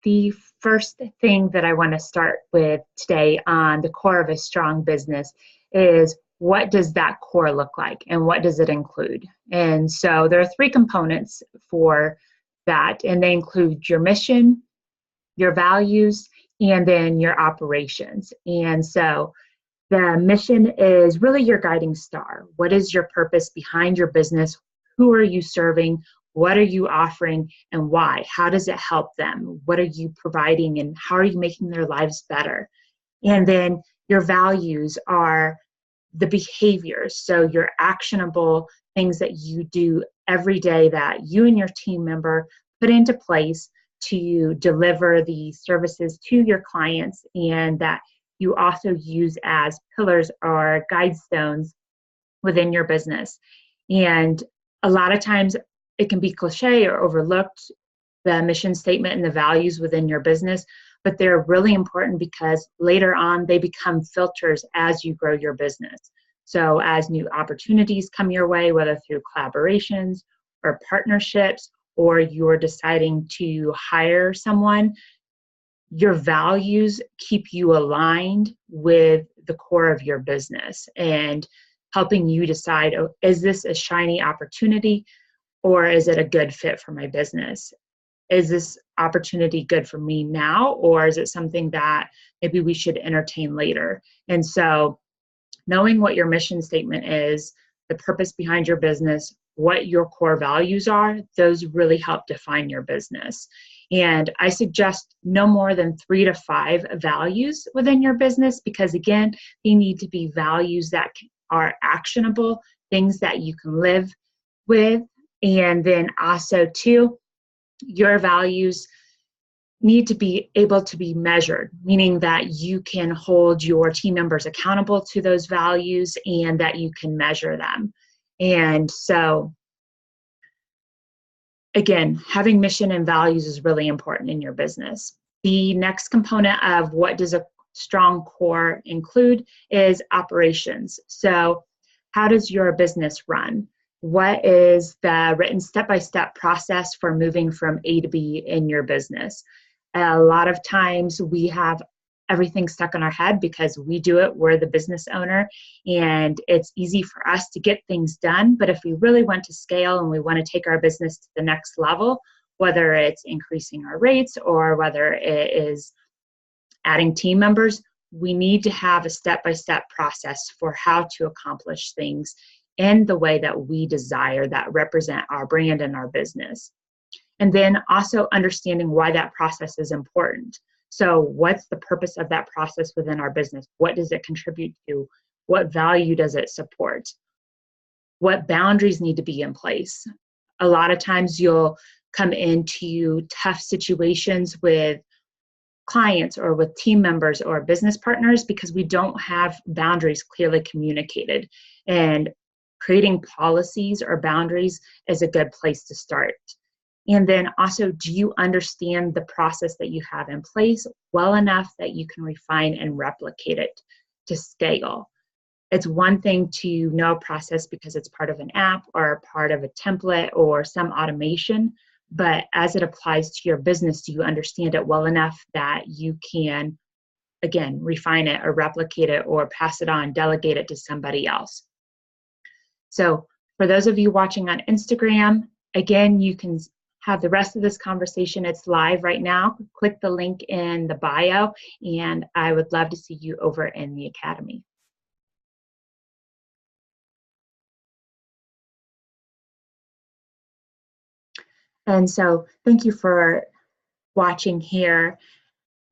The first thing that I want to start with today on the core of a strong business is, what does that core look like and what does it include? And so there are three components for that, and they include your mission, your values, and then your operations. And so the mission is really your guiding star. What is your purpose behind your business? Who are you serving? What are you offering and why? How does it help them? What are you providing and how are you making their lives better? And then your values are the behaviors. So your actionable things that you do every day that you and your team member put into place to deliver the services to your clients, and that you also use as pillars or guide stones within your business. And a lot of times it can be cliche or overlooked, the mission statement and the values within your business, but they're really important because later on they become filters as you grow your business. So as new opportunities come your way, whether through collaborations or partnerships, or you're deciding to hire someone, your values keep you aligned with the core of your business and helping you decide, oh, is this a shiny opportunity or is it a good fit for my business? Is this opportunity good for me now, or is it something that maybe we should entertain later? And so knowing what your mission statement is, the purpose behind your business, what your core values are, those really help define your business. And I suggest no more than 3 to 5 values within your business, because again, they need to be values that are actionable, things that you can live with. And then also too, your values need to be able to be measured, meaning that you can hold your team members accountable to those values and that you can measure them. And so again, having mission and values is really important in your business. The next component of what does a strong core include is operations. So how does your business run? What is the written step-by-step process for moving from A to B in your business? A lot of times we have everything stuck in our head because we do it, we're the business owner, and it's easy for us to get things done. But if we really want to scale and we want to take our business to the next level, whether it's increasing our rates or whether it is adding team members, we need to have a step-by-step process for how to accomplish things in the way that we desire, that represent our brand and our business. And then also understanding why that process is important. So what's the purpose of that process within our business? What does it contribute to? What value does it support? What boundaries need to be in place? A lot of times you'll come into tough situations with clients or with team members or business partners because we don't have boundaries clearly communicated. And creating policies or boundaries is a good place to start. And then also, do you understand the process that you have in place well enough that you can refine and replicate it to scale? It's one thing to know a process because it's part of an app or part of a template or some automation, but as it applies to your business, do you understand it well enough that you can, again, refine it or replicate it or pass it on, delegate it to somebody else? So for those of you watching on Instagram, again, you can have the rest of this conversation. It's live right now. Click the link in the bio, and I would love to see you over in the Academy. And so thank you for watching here.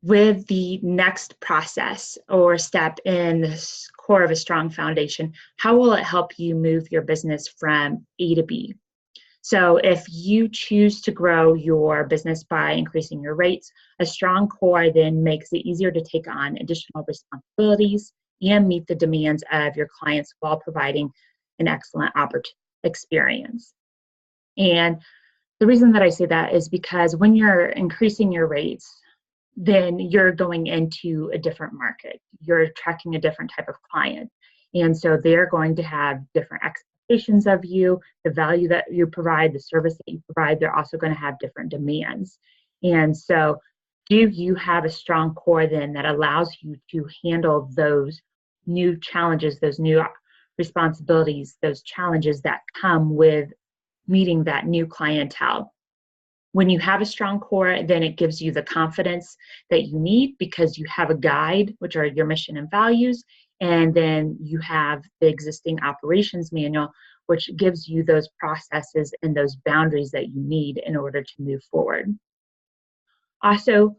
With the next process or step in the core of a strong foundation, how will it help you move your business from A to B? So if you choose to grow your business by increasing your rates, a strong core then makes it easier to take on additional responsibilities and meet the demands of your clients while providing an excellent experience. And the reason that I say that is because when you're increasing your rates, then you're going into a different market. You're attracting a different type of client. And so they're going to have different expectations of you, the value that you provide, the service that you provide. They're also going to have different demands. And so Do you have a strong core then that allows you to handle those new challenges, those new responsibilities, those challenges that come with meeting that new clientele? When you have a strong core, then it gives you the confidence that you need because you have a guide, which are your mission and values, and then you have the existing operations manual, which gives you those processes and those boundaries that you need in order to move forward. Also,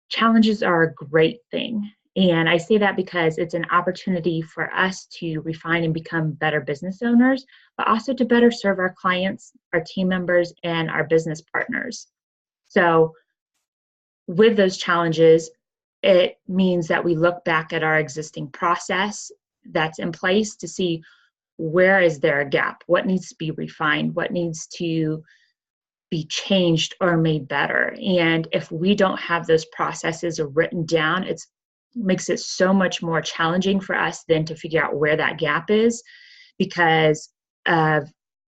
challenges are a great thing. And I say that because it's an opportunity for us to refine and become better business owners, but also to better serve our clients, our team members, and our business partners. So, with those challenges, it means that we look back at our existing process that's in place to see where is there a gap, what needs to be refined, what needs to be changed or made better. And if we don't have those processes written down, it makes it so much more challenging for us then to figure out where that gap is because of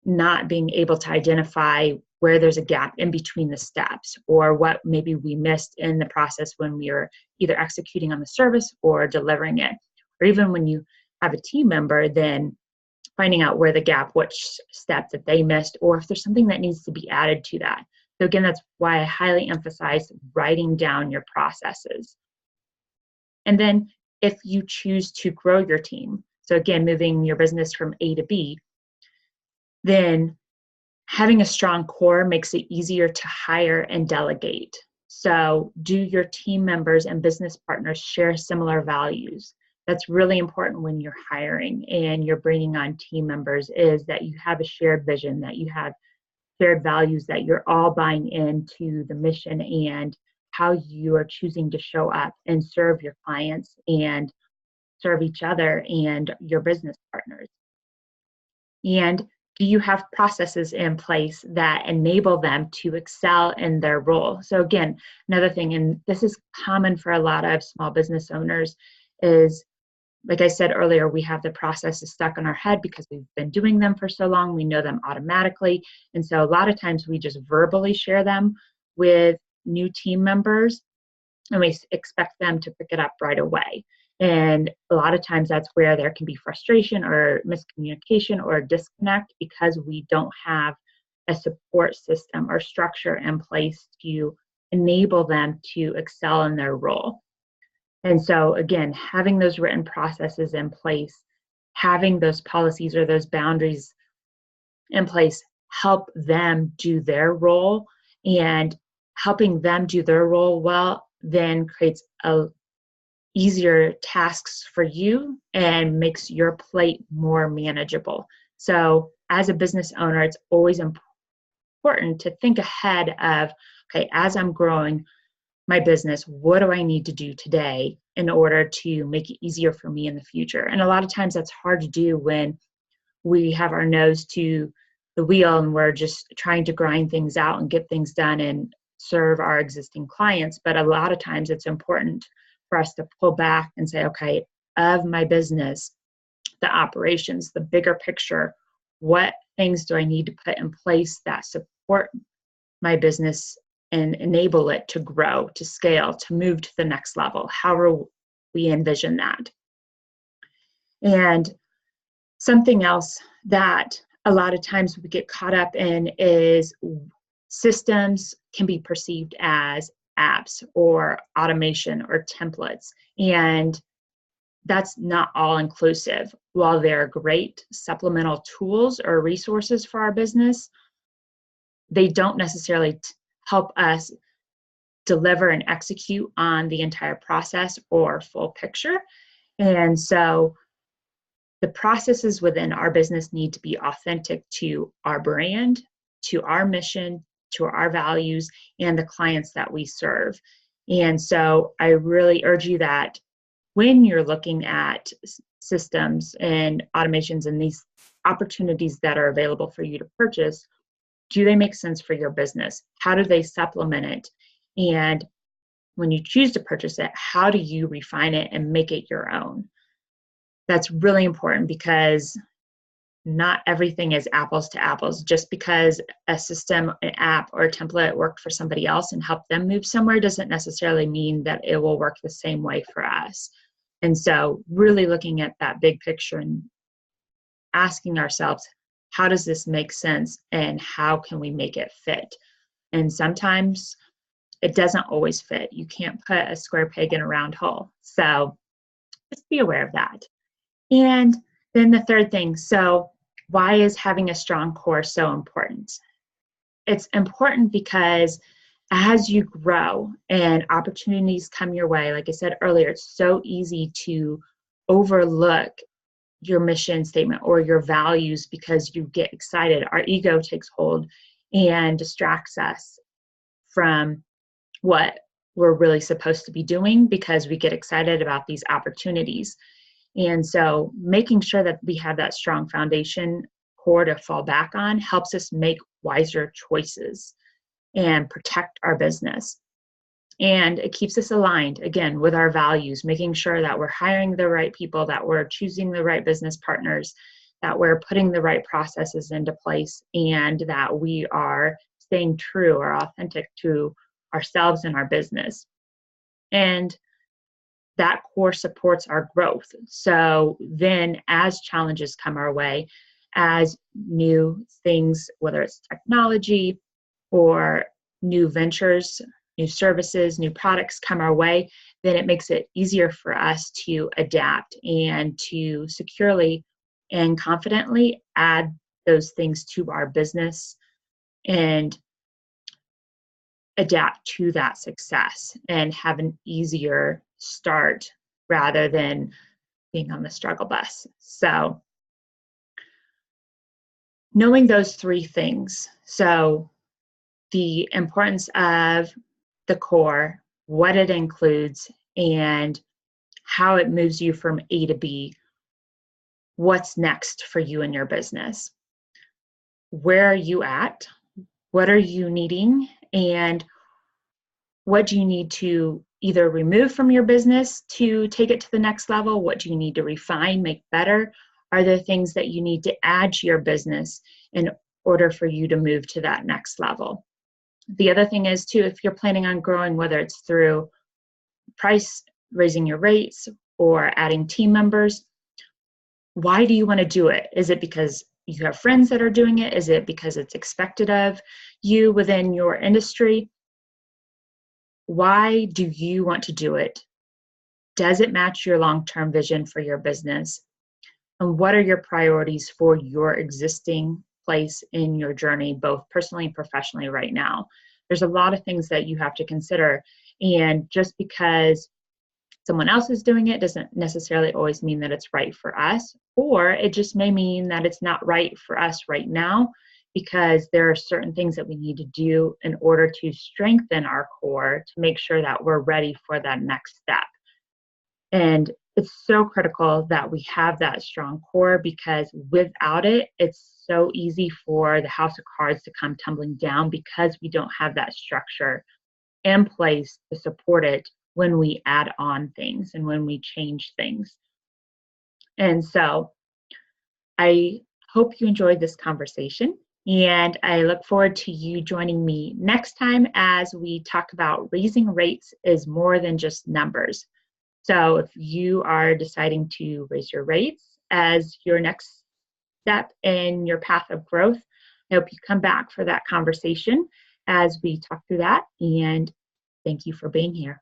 not being able to identify where there's a gap in between the steps or what maybe we missed in the process when we were either executing on the service or delivering it. Or even when you have a team member, then finding out where the gap, which step that they missed, or if there's something that needs to be added to that. So again, that's why I highly emphasize writing down your processes. And then if you choose to grow your team, so again, moving your business from A to B, then having a strong core makes it easier to hire and delegate. So do your team members and business partners share similar values? That's really important when you're hiring and you're bringing on team members, is that you have a shared vision, that you have shared values, that you're all buying into the mission and how you are choosing to show up and serve your clients and serve each other and your business partners. And do you have processes in place that enable them to excel in their role? So again, another thing, and this is common for a lot of small business owners, is like I said earlier, we have the processes stuck in our head because we've been doing them for so long. We know them automatically. And so a lot of times we just verbally share them with new team members and we expect them to pick it up right away. And a lot of times that's where there can be frustration or miscommunication or disconnect because we don't have a support system or structure in place to enable them to excel in their role. And so again, having those written processes in place, having those policies or those boundaries in place, help them do their role, and helping them do their role well then creates easier tasks for you and makes your plate more manageable. So as a business owner, it's always important to think ahead of, okay, as I'm growing my business, what do I need to do today in order to make it easier for me in the future? And a lot of times that's hard to do when we have our nose to the wheel and we're just trying to grind things out and get things done and serve our existing clients. But a lot of times it's important for us to pull back and say, okay, of my business, the operations, the bigger picture, what things do I need to put in place that support my business and enable it to grow, to scale, to move to the next level, however we envision that. And something else that a lot of times we get caught up in is systems can be perceived as apps or automation or templates. And that's not all inclusive. While they're great supplemental tools or resources for our business, they don't necessarily help us deliver and execute on the entire process or full picture. And so the processes within our business need to be authentic to our brand, to our mission, to our values, and the clients that we serve. And so I really urge you that when you're looking at systems and automations and these opportunities that are available for you to purchase, do they make sense for your business? How do they supplement it? And when you choose to purchase it, how do you refine it and make it your own? That's really important because not everything is apples to apples. Just because a system, an app, or a template worked for somebody else and helped them move somewhere doesn't necessarily mean that it will work the same way for us. And so really looking at that big picture and asking ourselves, how does this make sense and how can we make it fit? And sometimes it doesn't always fit. You can't put a square peg in a round hole. So just be aware of that. And then the third thing, so why is having a strong core so important? It's important because as you grow and opportunities come your way, like I said earlier, it's so easy to overlook your mission statement or your values because you get excited. Our ego takes hold and distracts us from what we're really supposed to be doing because we get excited about these opportunities. And so making sure that we have that strong foundation core to fall back on helps us make wiser choices and protect our business. And it keeps us aligned, again, with our values, making sure that we're hiring the right people, that we're choosing the right business partners, that we're putting the right processes into place, and that we are staying true or authentic to ourselves and our business. And that core supports our growth. So then as challenges come our way, as new things, whether it's technology or new ventures, new services, new products come our way, then it makes it easier for us to adapt and to securely and confidently add those things to our business and adapt to that success and have an easier start rather than being on the struggle bus. So knowing those three things, so the importance of the core, what it includes, and how it moves you from A to B, what's next for you in your business. Where are you at? What are you needing? And what do you need to either remove from your business to take it to the next level? What do you need to refine, make better? Are there things that you need to add to your business in order for you to move to that next level? The other thing is too, if you're planning on growing, whether it's through price, raising your rates, or adding team members, why do you want to do it? Is it because you have friends that are doing it? Is it because it's expected of you within your industry? Why do you want to do it? Does it match your long-term vision for your business? And what are your priorities for your existing place in your journey, both personally and professionally right now? There's a lot of things that you have to consider. And just because someone else is doing it doesn't necessarily always mean that it's right for us, or it just may mean that it's not right for us right now because there are certain things that we need to do in order to strengthen our core to make sure that we're ready for that next step. And it's so critical that we have that strong core because without it, it's so easy for the house of cards to come tumbling down because we don't have that structure in place to support it when we add on things and when we change things. And so I hope you enjoyed this conversation, and I look forward to you joining me next time as we talk about raising rates is more than just numbers. So if you are deciding to raise your rates as your next step in your path of growth, I hope you come back for that conversation as we talk through that. And thank you for being here.